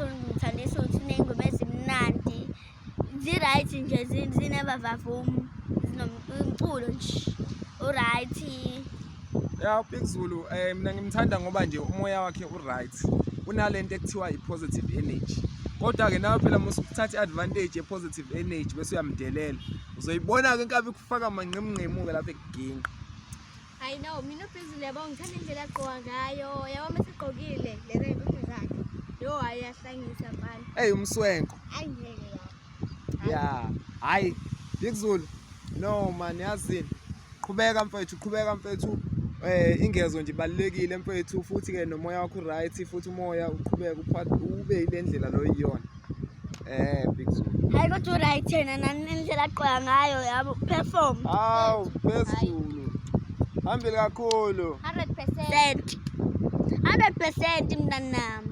ngithandisa ukuthi uney'ngoma ezimnandi zi-right nje zinebavavum zinomculo nje u-right. Ya Big Zulu mina ngimthanda ngoba nje umoya wakhe u-right, unalento ekuthiwa i-positive energy. Kodwa-ke nawe phela musuthatha i-advantage ye-positive energy bese uyamdelela, uzoyibona-ke inkabi kufaka manqemnqemu-ke lapha ekuginqa. I know, mina uBig Zulu yabo ngithanda indlela agqoka ngayo, yabo mase egqokile lezi y'mpahla zakhe. Yo ayahlangisa mfana. Hey umswenko. Angeke Ya, hayi Big Zulu. No man, yazini. Qhubeka mfethu. Ingezo nje ibalekile mfethu, futhi ke nomoya wakho right, futhi umoya uqhubeka ube ile ndlela lo yiyona. Big Zulu. hayi kodwa u-right yena nendlela agqoka ngayo yabo perform. Hawu phezulu. Hambile kakhulu. 100%. 100% mntanami.